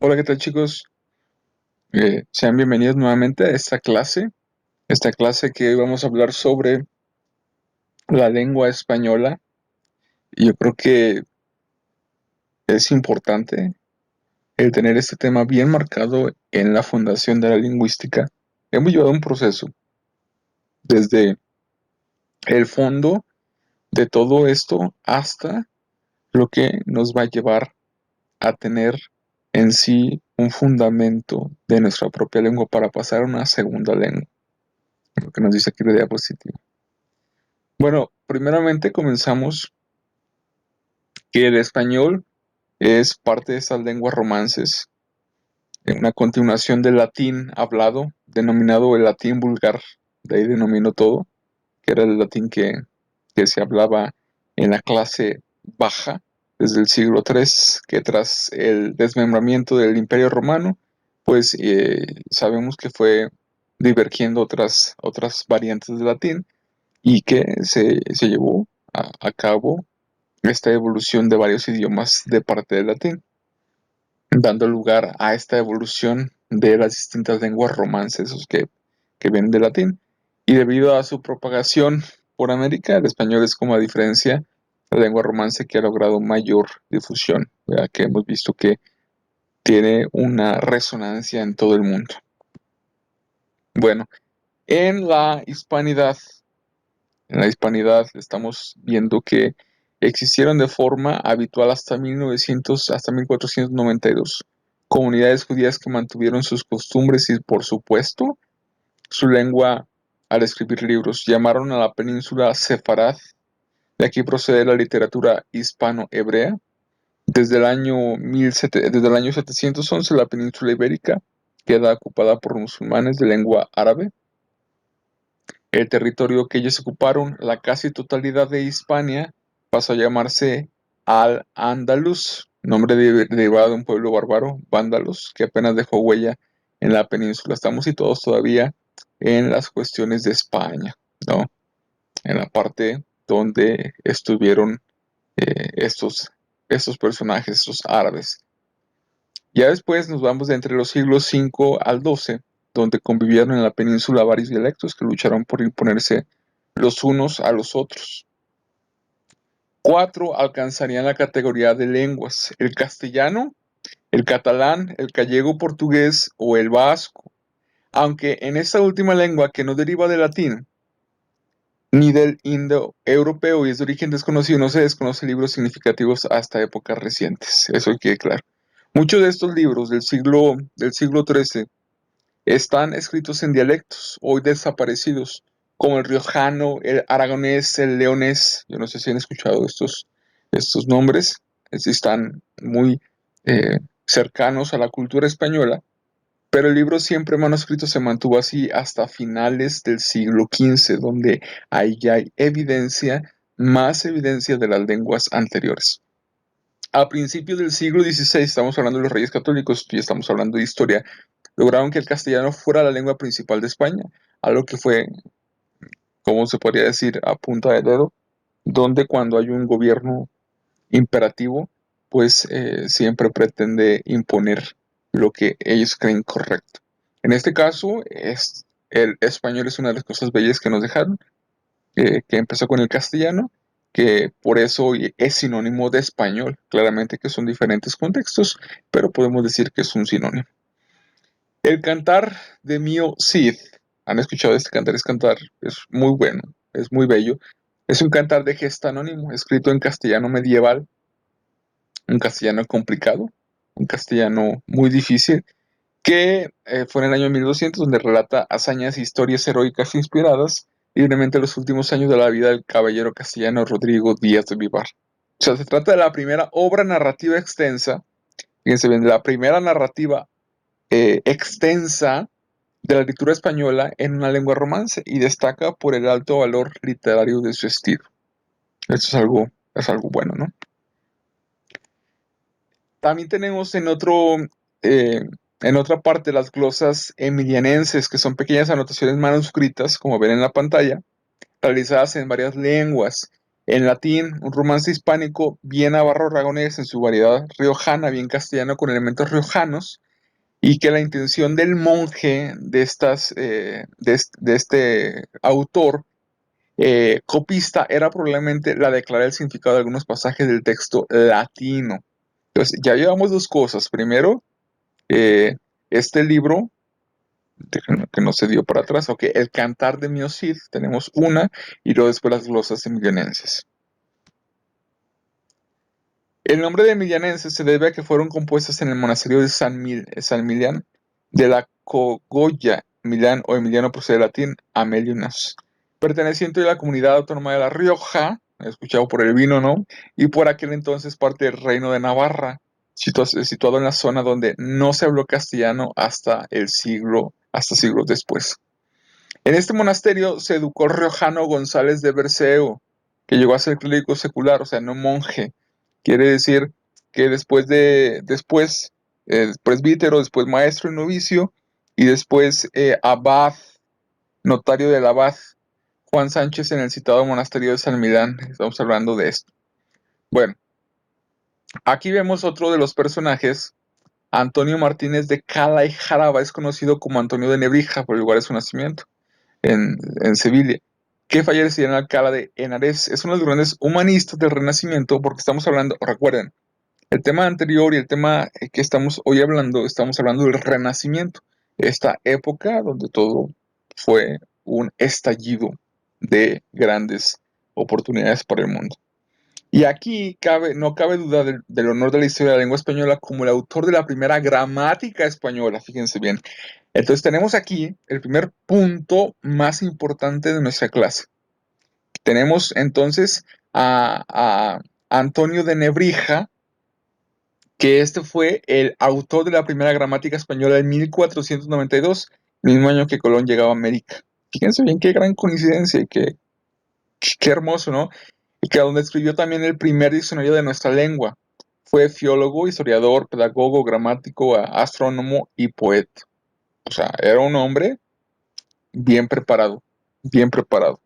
Hola, ¿qué tal chicos? Sean bienvenidos nuevamente a esta clase que hoy vamos a hablar sobre la lengua española. Y yo creo que es importante el tener este tema bien marcado en la fundación de la lingüística. Hemos llevado un proceso desde el fondo de todo esto hasta lo que nos va a llevar a tener en sí un fundamento de nuestra propia lengua para pasar a una segunda lengua, lo que nos dice aquí la diapositiva. Bueno, primeramente comenzamos que el español es parte de estas lenguas romances, una continuación del latín hablado, denominado el latín vulgar, de ahí denominó todo, que era el latín que se hablaba en la clase baja desde el siglo III, que tras el desmembramiento del Imperio Romano, pues sabemos que fue divergiendo otras variantes del latín y que se llevó a cabo esta evolución de varios idiomas de parte del latín, dando lugar a esta evolución de las distintas lenguas romances que vienen del latín. Y debido a su propagación por América, el español es, como a diferencia, la lengua romance que ha logrado mayor difusión, ¿verdad? Que hemos visto que tiene una resonancia en todo el mundo. Bueno, en la hispanidad En la hispanidad estamos viendo que existieron de forma habitual hasta 1900, hasta 1492 comunidades judías que mantuvieron sus costumbres y, por supuesto, su lengua al escribir libros. Llamaron a la península Sefarad. De aquí procede la literatura hispano-hebrea. Desde el año 711 la península ibérica queda ocupada por musulmanes de lengua árabe. El territorio que ellos ocuparon, la casi totalidad de Hispania, pasó a llamarse Al-Ándalus, nombre derivado de un pueblo bárbaro, vándalos, que apenas dejó huella en la península. Estamos situados todavía en las cuestiones de España, ¿no? En la parte donde estuvieron estos personajes, estos árabes. Ya después nos vamos de entre los siglos V al XII, donde convivieron en la península varios dialectos que lucharon por imponerse los unos a los otros. 4 alcanzarían la categoría de lenguas: el castellano, el catalán, el gallego portugués o el vasco. Aunque en esta última lengua, que no deriva del latín ni del indoeuropeo y es de origen desconocido, no se desconoce libros significativos hasta épocas recientes. Eso quede claro. Muchos de estos libros del siglo XIII están escritos en dialectos hoy desaparecidos, como el riojano, el aragonés, el leonés. Yo no sé si han escuchado estos nombres. Están muy cercanos a la cultura española, pero el libro siempre manuscrito se mantuvo así hasta finales del siglo XV, donde ahí ya hay evidencia, más evidencia de las lenguas anteriores. A principios del siglo XVI, estamos hablando de los Reyes Católicos y estamos hablando de historia, lograron que el castellano fuera la lengua principal de España, algo que fue, como se podría decir, a punta de dedo, donde cuando hay un gobierno imperativo, pues siempre pretende imponer lo que ellos creen correcto. En este caso, el español es una de las cosas bellas que nos dejaron, que empezó con el castellano, que por eso es sinónimo de español. Claramente que son diferentes contextos, pero podemos decir que es un sinónimo. El cantar de Mio Cid. ¿Han escuchado este cantar? Es muy bueno, es muy bello. Es un cantar de gesta anónimo, escrito en castellano medieval, un castellano complicado, un castellano muy difícil, que fue en el año 1200, donde relata hazañas e historias heroicas inspiradas libremente en los últimos años de la vida del caballero castellano Rodrigo Díaz de Vivar. O sea, se trata de la primera obra narrativa extensa, fíjense bien, de la primera narrativa extensa de la literatura española en una lengua romance, y destaca por el alto valor literario de su estilo. Esto es algo bueno, ¿no? También tenemos eh, en otra parte las glosas emilianenses, que son pequeñas anotaciones manuscritas, como ven en la pantalla, realizadas en varias lenguas. En latín, un romance hispánico bien navarro-aragonés en su variedad riojana, bien castellano con elementos riojanos, y que la intención del monje de este autor copista era probablemente la de aclarar el significado de algunos pasajes del texto latino. Entonces, ya llevamos dos cosas. Primero, eh, este libro que no se dio para atrás, ok, el Cantar de Mio Cid, tenemos una, y luego después las glosas emilianenses. El nombre de emilianenses se debe a que fueron compuestas en el monasterio de San Milián de la Cogolla. Milán o Emiliano procede del latín Amelius, perteneciente a la comunidad autónoma de La Rioja, escuchado por el vino, ¿no? Y por aquel entonces parte del reino de Navarra, situado en la zona donde no se habló castellano hasta siglos después. En este monasterio se educó el riojano González de Berceo, que llegó a ser clérigo secular, o sea, no monje. Quiere decir que después presbítero, después maestro y novicio, y después abad, notario del abad Juan Sánchez en el citado monasterio de San Milán. Estamos hablando de esto. Bueno, aquí vemos otro de los personajes. Antonio Martínez de Cala y Jaraba es conocido como Antonio de Nebrija por el lugar de su nacimiento en Sevilla, que falleció en Alcalá de Henares. Es uno de los grandes humanistas del Renacimiento, porque estamos hablando, recuerden, el tema anterior y el tema que estamos hoy hablando, estamos hablando del Renacimiento, esta época donde todo fue un estallido de grandes oportunidades para el mundo. Y aquí no cabe duda del honor de la historia de la lengua española como el autor de la primera gramática española, fíjense bien. Entonces tenemos aquí el primer punto más importante de nuestra clase. Tenemos entonces a Antonio de Nebrija, que este fue el autor de la primera gramática española en 1492, el mismo año que Colón llegaba a América. Fíjense bien qué gran coincidencia y qué hermoso, ¿no? Y que donde escribió también el primer diccionario de nuestra lengua. Fue filólogo, historiador, pedagogo, gramático, astrónomo y poeta. O sea, era un hombre bien preparado, bien preparado.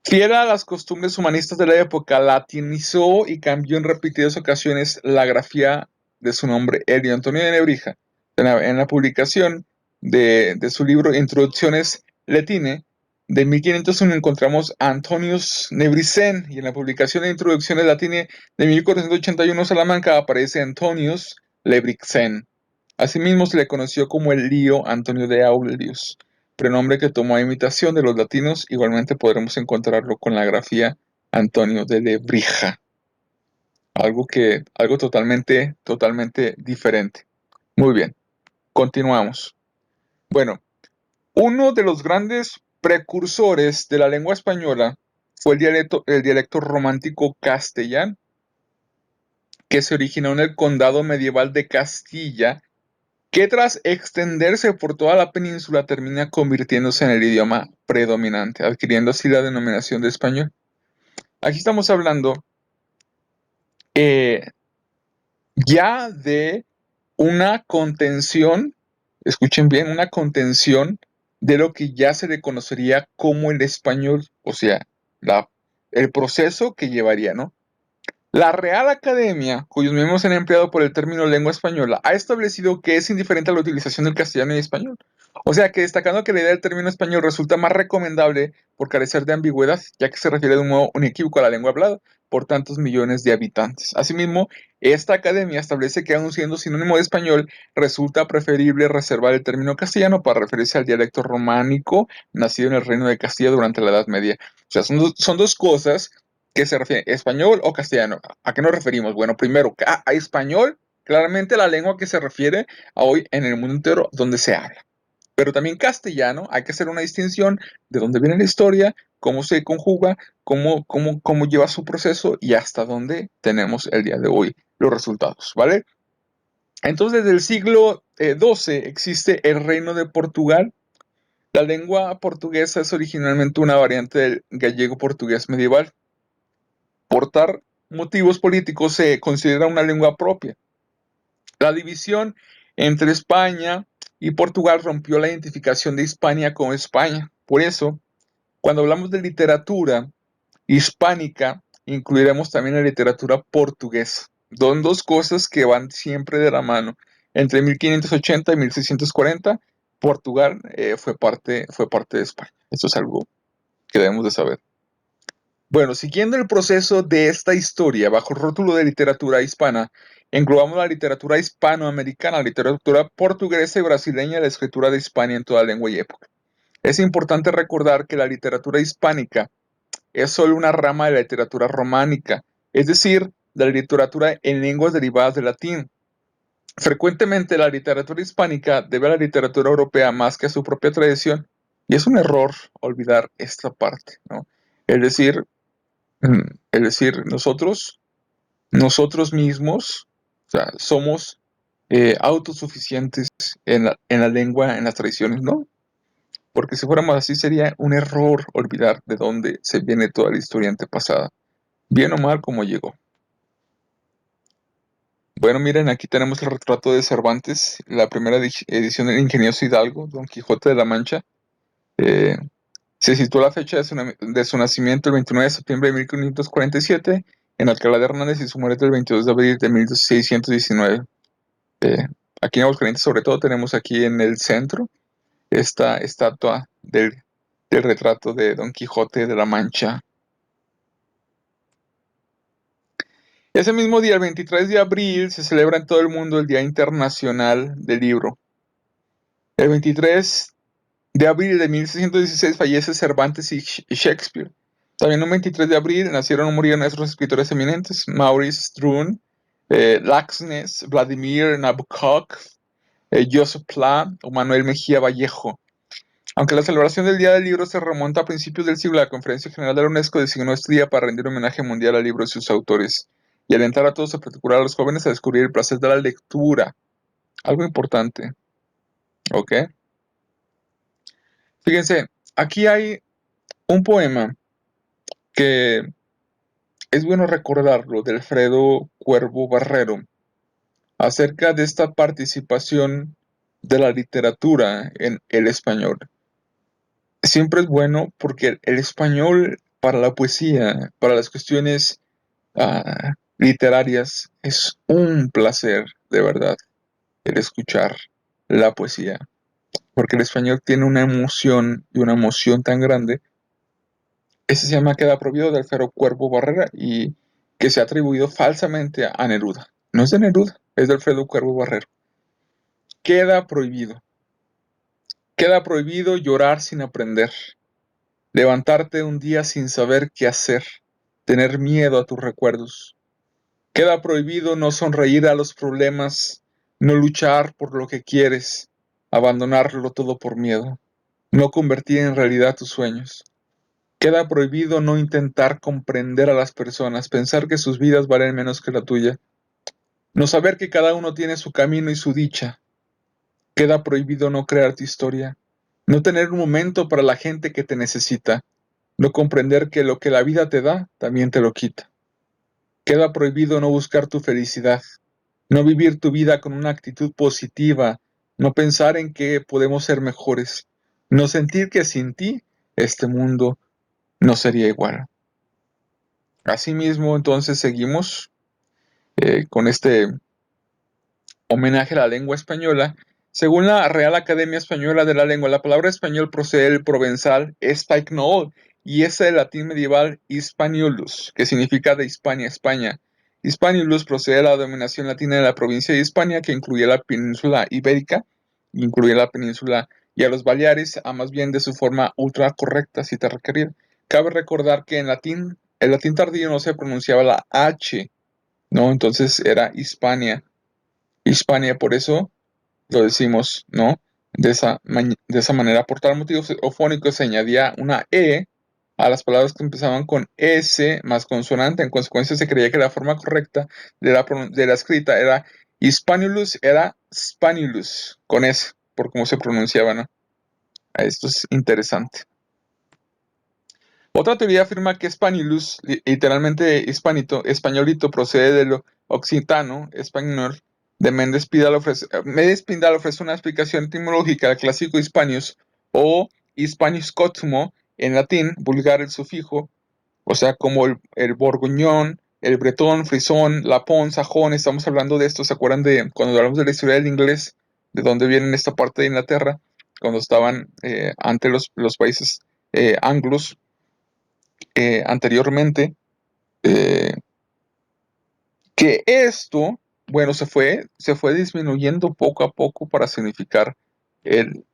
Fiel a las costumbres humanistas de la época, latinizó y cambió en repetidas ocasiones la grafía de su nombre, Elio Antonio de Nebrija. En la publicación de su libro Introducciones Letine, de 1501 encontramos a Antonius Nebricen, y en la publicación de Introducciones Latine de 1481 Salamanca aparece Antonius Lebrixen. Asimismo se le conoció como el Lío Antonio de Aurelius, prenombre que tomó a imitación de los latinos. Igualmente podremos encontrarlo con la grafía Antonio de Lebrija, algo totalmente diferente. Muy bien, continuamos. Bueno, uno de los grandes precursores de la lengua española fue el dialecto romántico castellano, que se originó en el condado medieval de Castilla, que tras extenderse por toda la península termina convirtiéndose en el idioma predominante, adquiriendo así la denominación de español. Aquí estamos hablando eh, ya de una contención, escuchen bien, una contención de lo que ya se le conocería como el español, o sea, el proceso que llevaría, ¿no? La Real Academia, cuyos miembros se han empleado por el término lengua española, ha establecido que es indiferente a la utilización del castellano y español. O sea que destacando que la idea del término español resulta más recomendable por carecer de ambigüedad, ya que se refiere de un modo unequívoco a la lengua hablada por tantos millones de habitantes. Asimismo, esta academia establece que aun siendo sinónimo de español, resulta preferible reservar el término castellano para referirse al dialecto románico nacido en el Reino de Castilla durante la Edad Media. O sea, son dos cosas que se refiere, español o castellano. ¿A qué nos referimos? Bueno, primero, a español, claramente la lengua que se refiere a hoy en el mundo entero donde se habla. Pero también castellano, hay que hacer una distinción de dónde viene la historia, cómo se conjuga, cómo lleva su proceso y hasta dónde tenemos el día de hoy los resultados, ¿vale? Entonces, desde el siglo XII existe el Reino de Portugal. La lengua portuguesa es originalmente una variante del gallego portugués medieval. Por tal motivos políticos se considera una lengua propia. La división entre España y Portugal rompió la identificación de Hispania con España. Por eso, cuando hablamos de literatura, hispánica, incluiremos también la literatura portuguesa. Son dos cosas que van siempre de la mano. Entre 1580 y 1640, Portugal fue parte de España. Eso es algo que debemos de saber. Bueno, siguiendo el proceso de esta historia bajo el rótulo de literatura hispana, englobamos la literatura hispanoamericana, la literatura portuguesa y brasileña y la escritura de Hispania en toda lengua y época. Es importante recordar que la literatura hispánica es solo una rama de la literatura románica, es decir, de la literatura en lenguas derivadas del latín. Frecuentemente la literatura hispánica debe a la literatura europea más que a su propia tradición, y es un error olvidar esta parte, ¿no? Es decir, nosotros mismos, o sea, somos autosuficientes en la lengua, en las tradiciones, ¿no? Porque si fuéramos así sería un error olvidar de dónde se viene toda la historia antepasada, bien o mal como llegó. Bueno, miren, aquí tenemos el retrato de Cervantes, la primera edición del ingenioso Hidalgo, Don Quijote de la Mancha. Eh, Se sitúa la fecha de su nacimiento el 29 de septiembre de 1547 en Alcalá de Hernández y su muerte el 22 de abril de 1619. Eh, Aquí en Aguascalientes, sobre todo, tenemos aquí en el centro esta estatua del retrato de Don Quijote de la Mancha. Ese mismo día, el 23 de abril, se celebra en todo el mundo el Día Internacional del Libro. El 23 de abril de 1616 fallece Cervantes y Shakespeare. También el 23 de abril nacieron o murieron nuestros escritores eminentes, Maurice Strunz, Laxness, Vladimir Nabokov, Joseph Pla o Manuel Mejía Vallejo. Aunque la celebración del Día del Libro se remonta a principios del siglo, la Conferencia General de la UNESCO designó este día para rendir homenaje mundial al libro y sus autores, y alentar a todos, en particular a los jóvenes, a descubrir el placer de la lectura. Algo importante, ¿ok? Fíjense, aquí hay un poema que es bueno recordarlo, de Alfredo Cuervo Barrero, acerca de esta participación de la literatura en el español. Siempre es bueno porque el español para la poesía, para las cuestiones literarias, es un placer, de verdad, el escuchar la poesía, porque el español tiene una emoción y una emoción tan grande. Ese se llama Queda prohibido de Alfredo Cuervo Barrera y que se ha atribuido falsamente a Neruda. No es de Neruda, es de Alfredo Cuervo Barrero. Queda prohibido. Queda prohibido llorar sin aprender, levantarte un día sin saber qué hacer, tener miedo a tus recuerdos. Queda prohibido no sonreír a los problemas, no luchar por lo que quieres, abandonarlo todo por miedo, no convertir en realidad tus sueños. Queda prohibido no intentar comprender a las personas, pensar que sus vidas valen menos que la tuya, no saber que cada uno tiene su camino y su dicha. Queda prohibido no crear tu historia, no tener un momento para la gente que te necesita, no comprender que lo que la vida te da, también te lo quita. Queda prohibido no buscar tu felicidad, no vivir tu vida con una actitud positiva, no pensar en que podemos ser mejores, no sentir que sin ti este mundo no sería igual. Asimismo, entonces seguimos con este homenaje a la lengua española. Según la Real Academia Española de la Lengua, la palabra español procede del provenzal espagnol y es el latín medieval hispaniolus, que significa de Hispania, España. Hispaniolus procede de la dominación latina de la provincia de Hispania, que incluye la península ibérica, incluye la península y a los Baleares, a más bien de su forma ultra correcta, si te requerir. Cabe recordar que en latín, el latín tardío no se pronunciaba la H, ¿no? Entonces era Hispania. Hispania, por eso lo decimos, ¿no? De esa manera, por tal motivo ofónico se añadía una E a las palabras que empezaban con S más consonante. En consecuencia, se creía que la forma correcta de la escrita era Hispanulus, era Spanulus, con S, por cómo se pronunciaba, ¿no? Esto es interesante. Otra teoría afirma que Spanulus, literalmente hispanito, españolito, procede de lo occitano, español, de Méndez Pindal ofrece una explicación etimológica al clásico Hispanius o Hispanius Cosmo en latín, vulgar el sufijo, O sea, como el borgoñón, el bretón, frisón, lapón, sajón, estamos hablando de esto. ¿Se acuerdan de cuando hablamos de la historia del inglés? ¿De dónde viene esta parte de Inglaterra? Cuando estaban ante los países anglos anteriormente. eh, que esto, bueno, se fue disminuyendo poco a poco para significar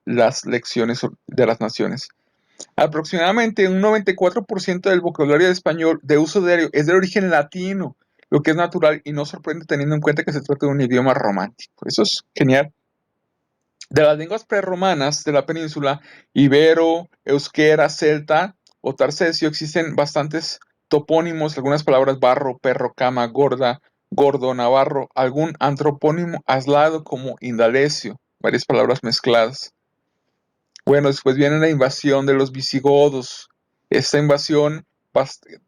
las lecciones de las naciones. Aproximadamente un 94% del vocabulario de español de uso diario es de origen latino, lo que es natural y no sorprende teniendo en cuenta que se trata de un idioma romántico. Eso es genial. De las lenguas prerromanas de la península, ibero, euskera, celta o tarcesio, existen bastantes topónimos, algunas palabras barro, perro, cama, gorda, gordo, navarro, algún antropónimo aislado como indalecio, varias palabras mezcladas. Bueno, después viene la invasión de los visigodos. Esta invasión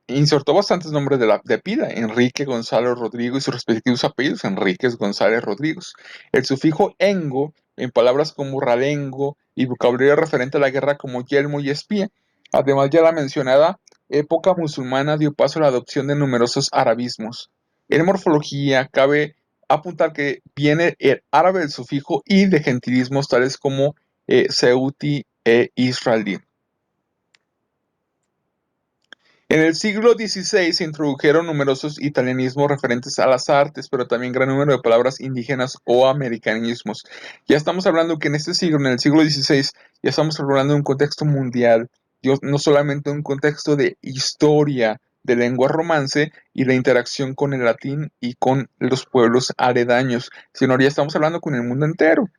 insertó bastantes nombres de pila: Enrique, Gonzalo, Rodrigo y sus respectivos apellidos: Enríquez, González, Rodríguez. El sufijo engo en palabras como ralengo y vocabulario referente a la guerra como yelmo y espía. Además, ya la mencionada época musulmana dio paso a la adopción de numerosos arabismos. En morfología cabe apuntar que viene el árabe del sufijo y de gentilismos tales como Ceuti e israelí. En el siglo XVI se introdujeron numerosos italianismos referentes a las artes, pero también gran número de palabras indígenas o americanismos. Ya estamos hablando que en este siglo, en el siglo XVI, ya estamos hablando de un contexto mundial, no solamente un contexto de historia de lengua romance y la interacción con el latín y con los pueblos aledaños, sino ya estamos hablando con el mundo entero.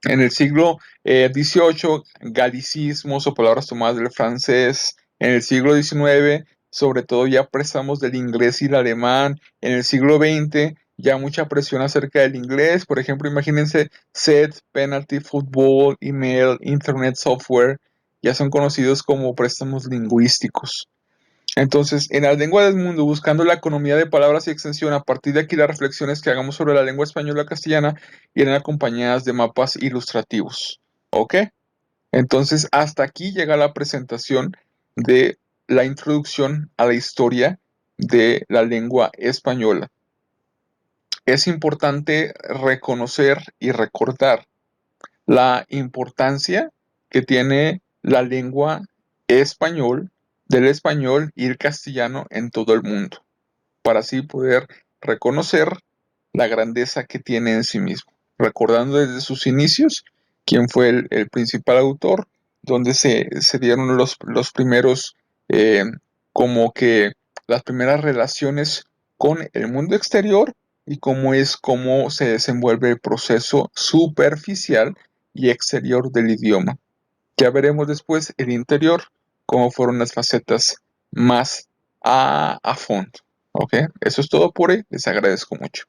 En el siglo XVIII, galicismos o palabras tomadas del francés. En el siglo XIX, sobre todo ya préstamos del inglés y el alemán. En el siglo XX, ya mucha presión acerca del inglés. Por ejemplo, imagínense set, penalty, fútbol, email, internet, software. Ya son conocidos como préstamos lingüísticos. Entonces, en las lenguas del mundo, buscando la economía de palabras y extensión, a partir de aquí las reflexiones que hagamos sobre la lengua española castellana irán acompañadas de mapas ilustrativos. ¿Ok? Entonces, hasta aquí llega la presentación de la introducción a la historia de la lengua española. Es importante reconocer y recordar la importancia que tiene la lengua español, del español y el castellano en todo el mundo, para así poder reconocer la grandeza que tiene en sí mismo, recordando desde sus inicios quién fue el principal autor, donde se dieron los primeros, eh, como que las primeras relaciones con el mundo exterior y cómo se desenvuelve el proceso superficial y exterior del idioma. Ya veremos después el interior, cómo fueron las facetas más a fondo. ¿Ok? Eso es todo por hoy. Les agradezco mucho.